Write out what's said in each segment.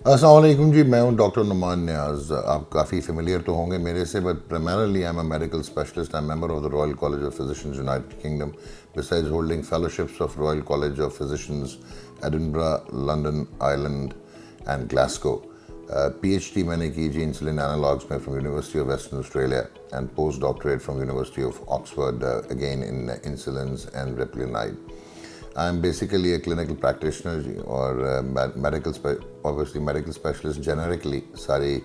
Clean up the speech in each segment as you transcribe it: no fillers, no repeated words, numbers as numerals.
السلام علیکم جی، میں ہوں ڈاکٹر نعمان نیاز. آپ کافی فیملیئر تو ہوں گے میرے سے، but primarily I'm a medical specialist. I'm a member of the Royal College of Physicians, United Kingdom, besides holding fellowships of Royal College of Physicians, Edinburgh, London, Ireland and Glasgow. PhD میں نے کی جی insulin analogues میں from University of Western Australia, and post doctorate from University of Oxford, again in insulins and replinide. I'm basically a clinical practitioner اور obviously medical specialist generically ساری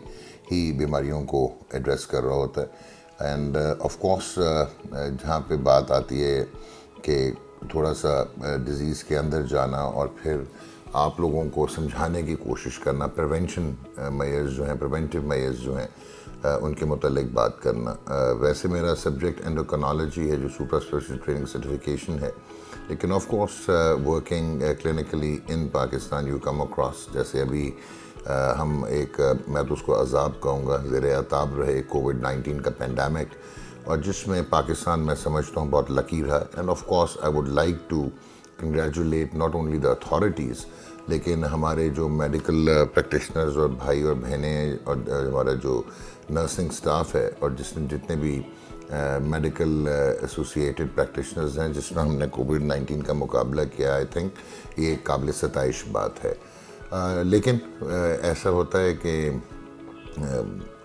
ہی بیماریوں کو address کر رہا ہوتا ہے. اینڈ آف کورس جہاں پہ بات آتی ہے کہ تھوڑا سا ڈیزیز کے اندر جانا اور پھر آپ لوگوں کو سمجھانے کی کوشش کرنا، پریونشن میئرز جو ہیں، پریونٹیو میئرز جو ہیں، ان کے متعلق بات کرنا. ویسے میرا سبجیکٹ انڈوکرینالوجی ہے جو سپر اسپیشلسٹ ٹریننگ سرٹیفکیشن ہے، لیکن of course working clinically in Pakistan you come across, جیسے ابھی ہم ایک، میں تو اس کو عذاب کہوں گا، زیر عتاب رہے کووڈ-19 کا پینڈیمک، اور جس میں پاکستان میں سمجھتا ہوں بہت لکی رہا. And of course I would like to congratulate not only the authorities, لیکن ہمارے جو میڈیکل پریکٹیشنرز اور بھائی اور بہنیں اور ہمارا جو نرسنگ سٹاف ہے، اور جتنے بھی میڈیکل ایسوسیٹڈ پریکٹیشنرز ہیں جس میں ہم نے کووڈ-19 کا مقابلہ کیا. آئی تھنک یہ ایک قابل ستائش بات ہے. لیکن ایسا ہوتا ہے کہ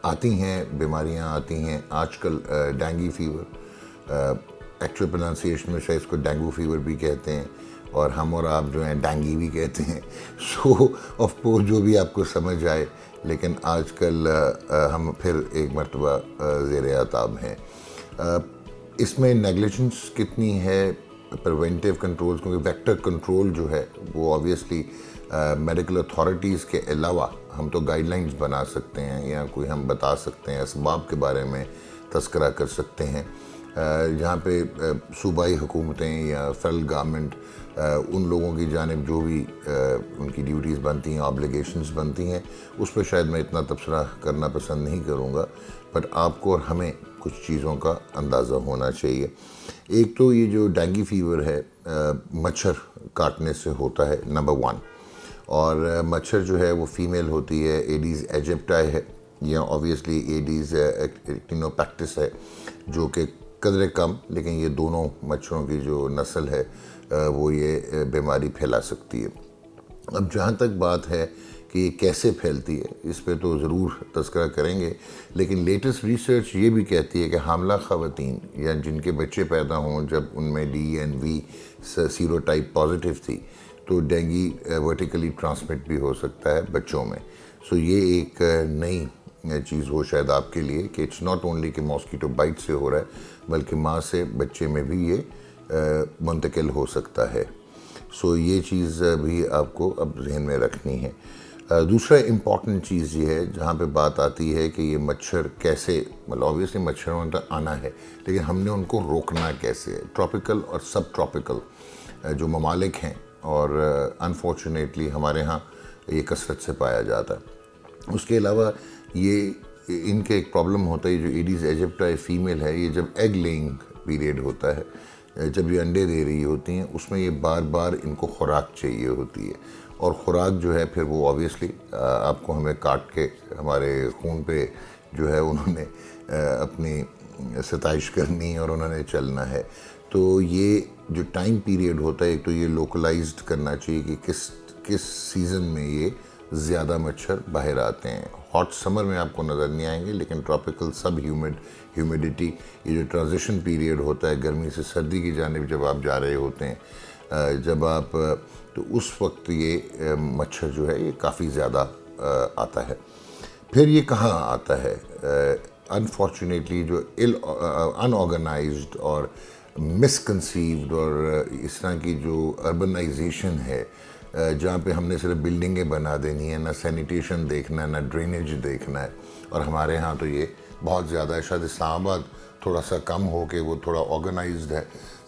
آتی ہیں بیماریاں، آتی ہیں آج کل ڈینگی فیور، ایکچوئل پروننسیشن میں شاید اس کو ڈینگو فیور بھی کہتے ہیں، اور ہم اور آپ جو ہیں ڈینگی بھی کہتے ہیں. سو آف کورس جو بھی آپ کو سمجھ آئے، لیکن آج کل ہم پھر ایک مرتبہ زیر عتاب ہیں. اس میں نیگلیجنس کتنی ہے پریونٹیو کنٹرولز، کیونکہ ویکٹر کنٹرول جو ہے وہ آبویسلی میڈیکل اتھارٹیز کے علاوہ ہم تو گائیڈ لائنز بنا سکتے ہیں، یا کوئی ہم بتا سکتے ہیں، اسباب کے بارے میں تذکرہ کر سکتے ہیں. جہاں پہ صوبائی حکومتیں یا فیڈرل گورنمنٹ ان لوگوں کی جانب جو بھی ان کی ڈیوٹیز بنتی ہیں، آبلیگیشنز بنتی ہیں، اس پہ شاید میں اتنا تبصرہ کرنا پسند نہیں کروں گا، بٹ آپ کو اور ہمیں کچھ چیزوں کا اندازہ ہونا چاہیے. ایک تو یہ جو ڈینگی فیور ہے مچھر کاٹنے سے ہوتا ہے، نمبر 1. اور مچھر جو ہے وہ فیمیل ہوتی ہے، ایڈیز ایجپٹائی ہے، یا آبویسلی ایڈیز ایکٹینوپیکٹس ہے، جو کہ قدرے کم، لیکن یہ دونوں مچھروں کی جو نسل ہے وہ یہ بیماری پھیلا سکتی ہے. اب جہاں تک بات ہے کہ یہ کیسے پھیلتی ہے، اس پہ تو ضرور تذکرہ کریں گے، لیکن لیٹسٹ ریسرچ یہ بھی کہتی ہے کہ حاملہ خواتین یا جن کے بچے پیدا ہوں جب ان میں DNV سیرو ٹائپ پازیٹیو تھی، تو ڈینگی ورٹیکلی ٹرانسمٹ بھی ہو سکتا ہے بچوں میں. سو یہ ایک نئی چیز ہو شاید آپ کے لیے کہ اٹس ناٹ اونلی کہ ماسکیٹو بائٹ سے ہو رہا ہے، بلکہ ماں سے بچے میں بھی یہ منتقل ہو سکتا ہے. سو یہ چیز بھی آپ کو اب ذہن میں رکھنی ہے. دوسرا امپورٹنٹ چیز یہ ہے جہاں پہ بات آتی ہے کہ یہ مچھر کیسے، مطلب آبویسلی مچھروں کا آنا ہے، لیکن ہم نے ان کو روکنا کیسے ہے. ٹراپیکل اور سب ٹراپیکل جو ممالک ہیں، اور انفارچونیٹلی ہمارے ہاں یہ کثرت سے پایا جاتا ہے. اس کے علاوہ یہ ان کے ایک پرابلم ہوتا ہے، جو ایڈیز ایجپٹائی فیمیل ہے، یہ جب ایگ لینگ پیریڈ ہوتا ہے، جب یہ انڈے دے رہی ہوتی ہیں، اس میں یہ بار بار ان کو خوراک چاہیے ہوتی ہے. اور خوراک جو ہے پھر وہ آبویسلی آپ کو ہمیں کاٹ کے ہمارے خون پہ جو ہے انہوں نے اپنی ستائش کرنی اور انہوں نے چلنا ہے. تو یہ جو ٹائم پیریڈ ہوتا ہے، ایک تو یہ لوکلائزڈ کرنا چاہیے کہ کس سیزن میں یہ زیادہ مچھر باہر آتے ہیں. ہاٹ سمر میں آپ کو نظر نہیں آئیں گے، لیکن ٹراپیکل سب ہیومیڈیٹی، یہ جو ٹرانزیشن پیریڈ ہوتا ہے گرمی سے سردی کی جانب جب آپ جا رہے ہوتے ہیں، جب آپ، تو اس وقت یہ مچھر جو ہے یہ کافی زیادہ آتا ہے. پھر یہ کہاں آتا ہے؟ انفارچونیٹلی جو ان آرگنائزڈ اور مس کنسیوڈ اور اس طرح کی جو اربنائزیشن ہے، جہاں پہ ہم نے صرف بلڈنگیں بنا دینی ہیں، نہ سینیٹیشن دیکھنا ہے، نہ ڈرینیج دیکھنا ہے. اور ہمارے ہاں تو یہ بہت زیادہ ہے. شاید اسلام آباد تھوڑا سا کم ہو کے وہ تھوڑا آرگنائزڈ ہے،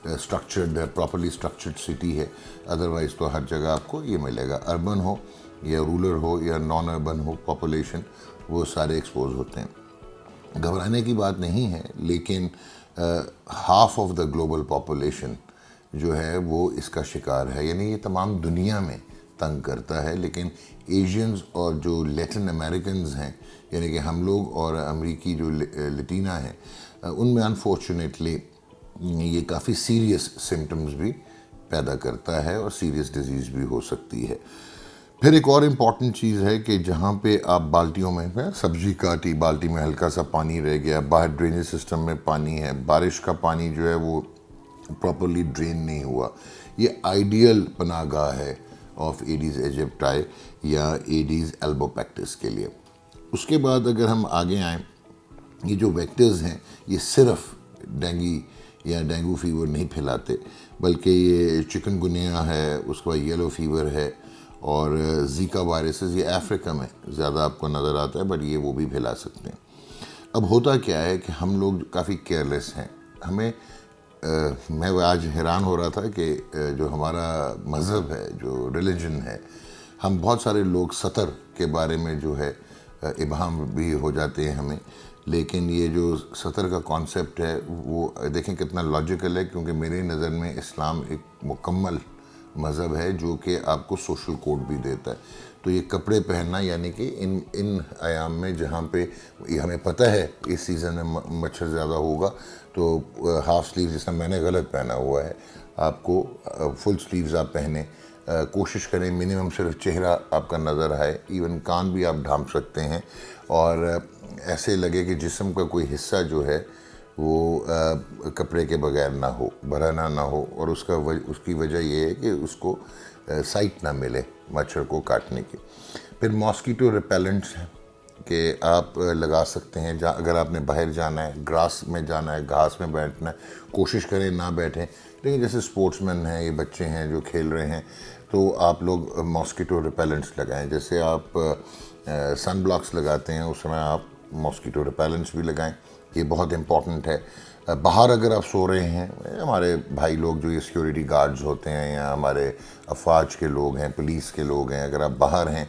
اسٹرکچرڈ ہے، پراپرلی اسٹرکچرڈ سٹی ہے. ادروائز تو ہر جگہ آپ کو یہ ملے گا، اربن ہو یا رولر ہو یا نان اربن ہو پاپولیشن، وہ سارے ایکسپوز ہوتے ہیں. گھبرانے کی بات نہیں ہے، لیکن half of the global population جو ہے وہ اس کا شکار ہے. یعنی یہ تمام دنیا میں تنگ کرتا ہے، لیکن ایشینز اور جو لیٹن امریکنز ہیں، یعنی کہ ہم لوگ اور امریکی جو لٹینا ہیں، ان میں انفارچونیٹلی یہ کافی سیریس سمٹمز بھی پیدا کرتا ہے اور سیریس ڈیزیز بھی ہو سکتی ہے۔ پھر ایک اور امپورٹنٹ چیز ہے کہ جہاں پہ آپ بالٹیوں میں سبزی کاٹی، بالٹی میں ہلکا سا پانی رہ گیا، باہر ڈرینیج سسٹم میں پانی ہے، بارش کا پانی جو ہے وہ پراپرلی ڈرین نہیں ہوا، یہ آئیڈیل پناہ گاہ ہے آف ایڈیز ایجپٹائی یا ایڈیز البوپیکٹس کے لیے۔ اس کے بعد اگر ہم آگے آئیں، یہ جو ویکٹرز ہیں یہ صرف ڈینگی یا ڈینگو فیور نہیں پھیلاتے، بلکہ یہ چکن گنیا ہے، اس کے بعد یلو فیور ہے، اور زیکا وائرسز یہ افریقہ میں زیادہ آپ کو نظر آتا ہے، بٹ یہ وہ بھی پھیلا سکتے ہیں۔ اب ہوتا کیا ہے کہ ہم لوگ کافی کیئرلیس ہیں، ہمیں میں آج حیران ہو رہا تھا کہ جو ہمارا مذہب ہے، جو ریلیجن ہے، ہم بہت سارے لوگ سطر کے بارے میں جو ہے ابہام بھی ہو جاتے ہیں ہمیں، لیکن یہ جو سطر کا کانسیپٹ ہے وہ دیکھیں کتنا لاجیکل ہے، کیونکہ میری نظر میں اسلام ایک مکمل مذہب ہے جو کہ آپ کو سوشل کوڈ بھی دیتا ہے۔ تو یہ کپڑے پہننا، یعنی کہ ان ایام میں جہاں پہ یہ ہمیں پتہ ہے اس سیزن میں مچھر زیادہ ہوگا، تو ہاف سلیوز، جس طرح میں نے غلط پہنا ہوا ہے، آپ کو فل سلیوز آپ پہنیں، کوشش کریں منیمم صرف چہرہ آپ کا نظر آئے، ایون کان بھی آپ ڈھانپ سکتے ہیں، اور ایسے لگے کہ جسم کا کوئی حصہ جو ہے وہ کپڑے کے بغیر نہ ہو، بھرانا نہ ہو، اور اس کی وجہ یہ ہے کہ اس کو سائٹ نہ ملے مچھر کو کاٹنے کی۔ پھر ماسکیٹو ریپیلنٹس ہیں کہ آپ لگا سکتے ہیں، اگر آپ نے باہر جانا ہے، گراس میں جانا ہے، گھاس میں بیٹھنا ہے، کوشش کریں نہ بیٹھیں، لیکن جیسے اسپورٹس مین ہیں، یہ بچے ہیں جو کھیل رہے ہیں، تو آپ لوگ ماسکیٹو ریپیلنٹس لگائیں، جیسے آپ سن بلاکس لگاتے ہیں اس میں آپ ماسکیٹو ریپیلنٹس بھی لگائیں، یہ بہت امپورٹنٹ ہے۔ باہر اگر آپ سو رہے ہیں، ہمارے بھائی لوگ جو یہ سیکیورٹی گارڈز ہوتے ہیں یا ہمارے افواج کے لوگ ہیں، پولیس کے لوگ ہیں، اگر آپ باہر ہیں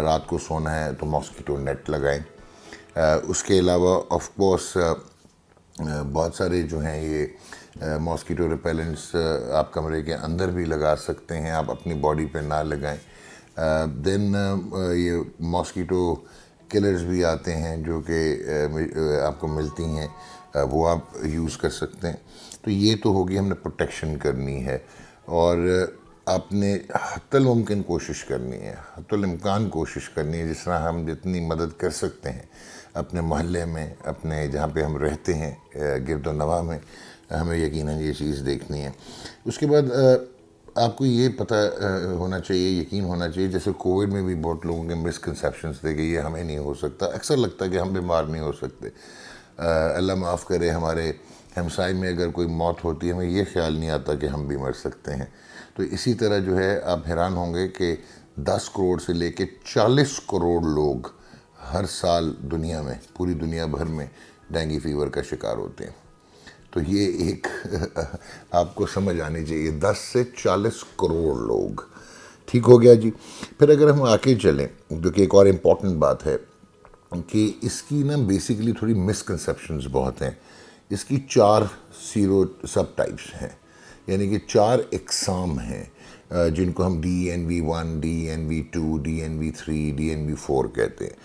رات کو سونا ہے تو ماسکیٹو نیٹ لگائیں۔ اس کے علاوہ آف کورس بہت سارے جو ہیں یہ ماسکیٹو ریپیلنٹس آپ کمرے کے اندر بھی لگا سکتے ہیں، آپ اپنی باڈی پہ نہ لگائیں۔ دین یہ ماسکیٹو کلرز بھی آتے ہیں جو کہ آپ کو ملتی ہیں، وہ آپ یوز کر سکتے ہیں۔ تو یہ تو ہوگی ہم نے پروٹیکشن کرنی ہے، اور آپ نے حتی الممکن کوشش کرنی ہے، حتی الامکان کوشش کرنی ہے، جس طرح ہم جتنی مدد کر سکتے ہیں اپنے محلے میں، اپنے جہاں پہ ہم رہتے ہیں گرد و نواح میں، ہمیں یقیناً یہ چیز دیکھنی ہے۔ اس کے بعد آپ کو یہ پتہ ہونا چاہیے، یقین ہونا چاہیے، جیسے کووڈ میں بھی بہت لوگوں کے مسکنسیپشنس تھے کہ یہ ہمیں نہیں ہو سکتا، اکثر لگتا ہے کہ ہم بیمار نہیں ہو سکتے۔ اللہ معاف کرے، ہمارے ہمسائے میں اگر کوئی موت ہوتی ہے ہمیں یہ خیال نہیں آتا کہ ہم بھی مر سکتے ہیں۔ تو اسی طرح جو ہے آپ حیران ہوں گے کہ 10 کروڑ سے لے کے 40 کروڑ لوگ ہر سال دنیا میں، پوری دنیا بھر میں ڈینگی فیور کا شکار ہوتے ہیں۔ تو یہ ایک آپ کو سمجھ آنی چاہیے، 10 سے 40 کروڑ لوگ۔ ٹھیک ہو گیا جی۔ پھر اگر ہم آگے چلیں، جو کہ ایک اور امپورٹنٹ بات ہے کہ اس کی نا بیسیکلی تھوڑی مسکنسیپشنز بہت ہیں۔ اس کی 4 سیرو سب ٹائپس ہیں، یعنی کہ 4 اقسام ہیں جن کو ہم DNV1، DNV2، DNV3، DNV4 کہتے ہیں۔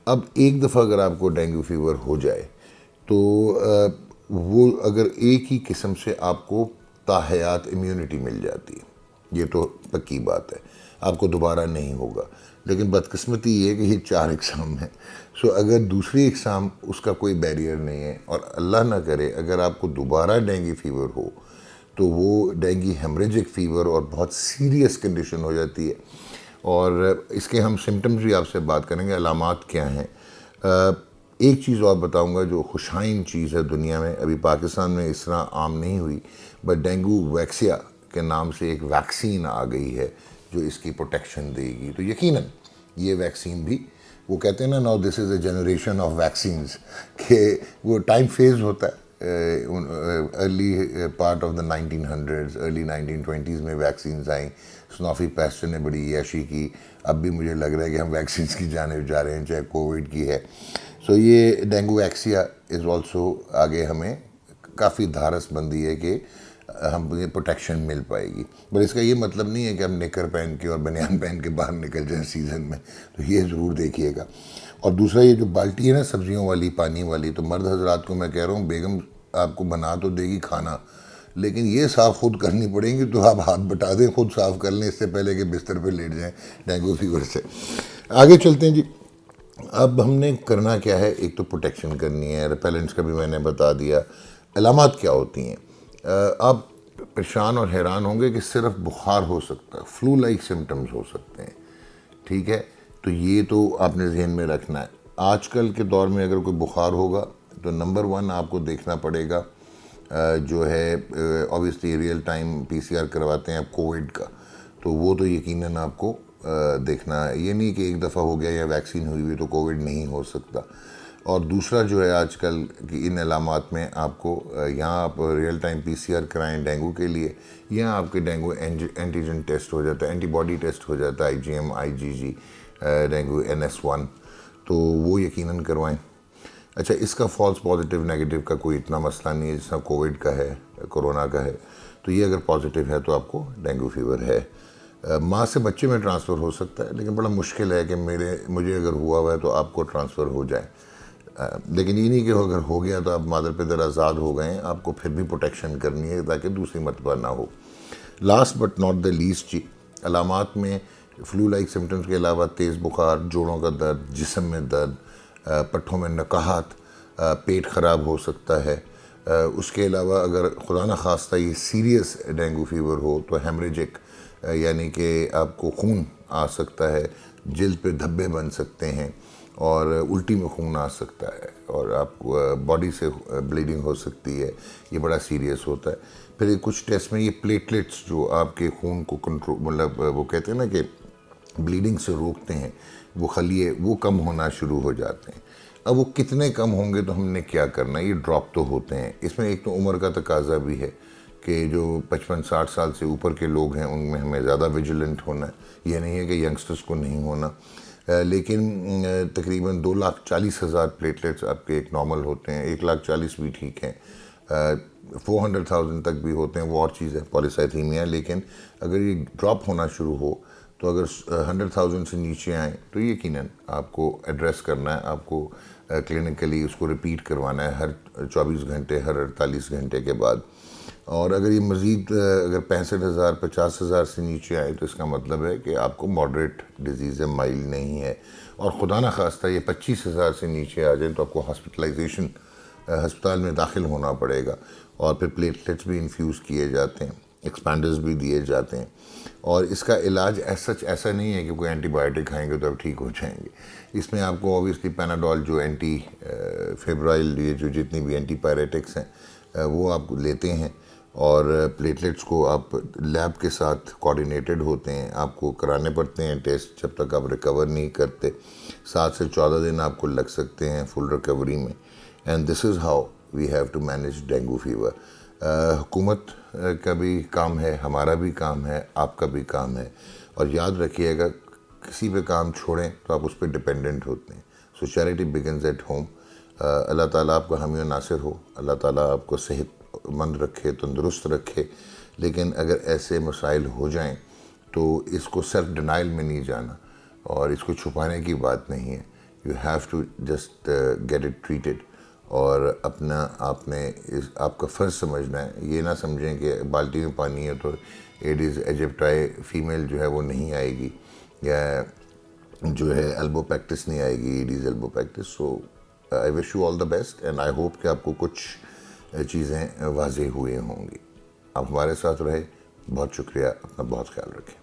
اب ایک دفعہ اگر آپ کو ڈینگو فیور ہو جائے تو وہ اگر ایک ہی قسم سے آپ کو تاحیات امیونٹی مل جاتی ہے، یہ تو پکی بات ہے، آپ کو دوبارہ نہیں ہوگا۔ لیکن بدقسمتی یہ ہے کہ یہ 4 اقسام ہیں، سو اگر دوسری اقسام اس کا کوئی بیریئر نہیں ہے، اور اللہ نہ کرے اگر آپ کو دوبارہ ڈینگی فیور ہو تو وہ ڈینگی ہیمریجک فیور اور بہت سیریس کنڈیشن ہو جاتی ہے۔ اور اس کے ہم سمٹمز بھی آپ سے بات کریں گے، علامات کیا ہیں۔ ایک چیز اور بتاؤں گا جو خوشائن چیز ہے دنیا میں، ابھی پاکستان میں اس طرح عام نہیں ہوئی، بٹ ڈینگو ویکسیا کے نام سے ایک ویکسین آ گئی ہے جو اس کی پروٹیکشن دے گی۔ تو یقیناً یہ ویکسین بھی، وہ کہتے ہیں نا now this is a generation of vaccines, کہ وہ ٹائم فیز ہوتا ہے۔ Early part of the 1900s، early 1920s میں ویکسینز آئیں، سنوفی پیسچر نے بڑی عیاشی کی، اب بھی مجھے لگ رہا ہے کہ ہم ویکسینز کی جانب جا رہے ہیں، چاہے کووڈ کی ہے۔ سو یہ ڈینگو ویکسیا از آلسو، آگے ہمیں کافی دھارس بندی ہے کہ ہم یہ پروٹیکشن مل پائے گی. پر اس کا یہ مطلب نہیں ہے کہ ہم نکر پہن کے اور بنیان پہن کے باہر نکل جائیں سیزن میں, تو یہ ضرور دیکھیے گا. اور دوسرا یہ جو بالٹی ہے نا سبزیوں والی, پانی والی, تو مرد حضرات کو میں کہہ رہا ہوں, بیگم آپ کو بنا تو دے گی کھانا, لیکن یہ صاف خود کرنی پڑیں گی, تو آپ ہاتھ بٹا دیں, خود صاف کر لیں اس سے پہلے کہ بستر پہ لیٹ جائیں ڈینگو فیور سے. آگے چلتے ہیں جی. اب ہم نے کرنا کیا ہے, ایک تو پروٹیکشن کرنی ہے, ریپیلنٹس کا بھی میں نے بتا دیا. علامات کیا ہوتی ہیں؟ آپ پریشان اور حیران ہوں گے کہ صرف بخار ہو سکتا ہے, فلو لائک سمٹمز ہو سکتے ہیں, ٹھیک ہے, تو یہ تو آپ نے ذہن میں رکھنا ہے. آج کل کے دور میں اگر کوئی بخار ہوگا تو نمبر 1 آپ کو دیکھنا پڑے گا جو ہے اوبویسلی ریئل ٹائم PCR کرواتے ہیں آپ کووڈ کا, تو وہ تو یقیناً آپ کو دیکھنا ہے. یہ نہیں کہ ایک دفعہ ہو گیا یا ویکسین ہوئی ہوئی تو کووڈ نہیں ہو سکتا. اور دوسرا جو ہے آج کل کی ان علامات میں آپ کو یہاں آپ ریئل ٹائم PCR کرائیں ڈینگو کے لیے, یہاں آپ کے ڈینگو اینٹیجن ٹیسٹ ہو جاتا ہے, اینٹی باڈی ٹیسٹ ہو جاتا ہے, IgM IgG ڈینگو NS1, تو وہ یقیناً کروائیں. اچھا, اس کا فالس پازیٹیو نیگیٹو کا کوئی اتنا مسئلہ نہیں ہے جس طرح کووڈ کا ہے, کرونا کا ہے, تو یہ اگر پازیٹیو ہے تو آپ کو ڈینگو فیور ہے. ماں سے بچے میں ٹرانسفر ہو سکتا ہے, لیکن بڑا مشکل ہے کہ مجھے اگر ہوا ہوا ہے تو آپ کو ٹرانسفر ہو جائے. لیکن یہ نہیں کہ اگر ہو گیا تو آپ مادر پدر آزاد ہو گئے ہیں, آپ کو پھر بھی پروٹیکشن کرنی ہے تاکہ دوسری مرتبہ نہ ہو. لاسٹ بٹ ناٹ دا لیسٹ جی, علامات میں فلو لائک سمٹمز کے علاوہ تیز بخار, جوڑوں کا درد, جسم میں درد, پٹھوں میں نقاہت, پیٹ خراب ہو سکتا ہے. اس کے علاوہ اگر خدا نخواستہ یہ سیریس ڈینگو فیور ہو تو ہیمریجک, یعنی کہ آپ کو خون آ سکتا ہے, جلد پہ دھبے بن سکتے ہیں, اور الٹی میں خون آ سکتا ہے, اور آپ کو باڈی سے بلیڈنگ ہو سکتی ہے. یہ بڑا سیریس ہوتا ہے. پھر کچھ ٹیسٹ میں یہ پلیٹلیٹس جو آپ کے خون کو کنٹرول, مطلب وہ کہتے ہیں نا کہ بلیڈنگ سے روکتے ہیں, وہ خلیے وہ کم ہونا شروع ہو جاتے ہیں. اب وہ کتنے کم ہوں گے تو ہم نے کیا کرنا ہے, یہ ڈراپ تو ہوتے ہیں. اس میں ایک تو عمر کا تقاضا بھی ہے کہ جو 55-60 سال سے اوپر کے لوگ ہیں ان میں ہمیں زیادہ ویجیلنٹ ہونا ہے. یہ نہیں ہے کہ ینگسٹرز کو نہیں ہونا, لیکن تقریباً 2,40,000 پلیٹلیٹس آپ کے ایک نارمل ہوتے ہیں, 1,40,000 بھی ٹھیک ہیں, 400,000 تک بھی ہوتے ہیں, وہ اور چیز ہے پالیسائتھیمیا. لیکن اگر یہ ڈراپ ہونا شروع ہو تو اگر 100,000 سے نیچے آئیں تو یقیناً آپ کو ایڈریس کرنا ہے, آپ کو کلینکلی اس کو ریپیٹ کروانا ہے ہر 24 گھنٹے, ہر 48 گھنٹے کے بعد. اور اگر یہ مزید اگر 65,000 50,000 سے نیچے آئے تو اس کا مطلب ہے کہ آپ کو ماڈریٹ ڈیزیز ہے, مائلڈ نہیں ہے. اور خدا نخواستہ یہ 25,000 سے نیچے آ جائیں تو آپ کو ہاسپٹلائزیشن, ہسپتال میں داخل ہونا پڑے گا. اور پھر پلیٹلیٹس بھی انفیوز کیے جاتے ہیں, ایکسپینڈرز بھی دیے جاتے ہیں. اور اس کا علاج ایسا نہیں ہے کہ کوئی اینٹی بائیوٹک کھائیں گے تو آپ ٹھیک ہو جائیں گے. اس میں آپ کو اوبیسلی پیناڈول جو اینٹی فیبرائل, یہ جو جتنی بھی اینٹی پائریٹکس ہیں وہ آپ لیتے ہیں. اور پلیٹلیٹس کو آپ لیب کے ساتھ کوآرڈینیٹڈ ہوتے ہیں, آپ کو کرانے پڑتے ہیں ٹیسٹ جب تک آپ ریکور نہیں کرتے. 7 سے 14 دن آپ کو لگ سکتے ہیں فل ریکوری میں. And this is how we have to manage dengue fever. حکومت کا بھی کام ہے, ہمارا بھی کام ہے, آپ کا بھی کام ہے. اور یاد رکھیے گا کسی پہ کام چھوڑیں تو آپ اس پہ ڈپینڈنٹ ہوتے ہیں. سو چیریٹی بگنز ایٹ ہوم. اللہ تعالیٰ آپ کا حامی و ناصر ہو, اللہ تعالیٰ آپ کو صحت مند رکھے, تندرست رکھے. لیکن اگر ایسے مسائل ہو جائیں تو اس کو سیلف ڈینائل میں نہیں جانا, اور اس کو چھپانے کی بات نہیں ہے. You have to just get it treated, اور اپنا آپ نے آپ کا فرض سمجھنا ہے. یہ نہ سمجھیں کہ بالٹی میں پانی ہے تو ایڈیز ایجپٹائی فیمیل جو ہے وہ نہیں آئے گی, یا جو ہے ایلبو پیکٹس نہیں آئے گی, ایڈیز ایلبو packets. So I wish you all the best, and I hope کہ آپ کو کچھ چیزیں واضح ہوئے ہوں گی. آپ ہمارے ساتھ رہے, بہت شکریہ, اپنا بہت خیال رکھیں.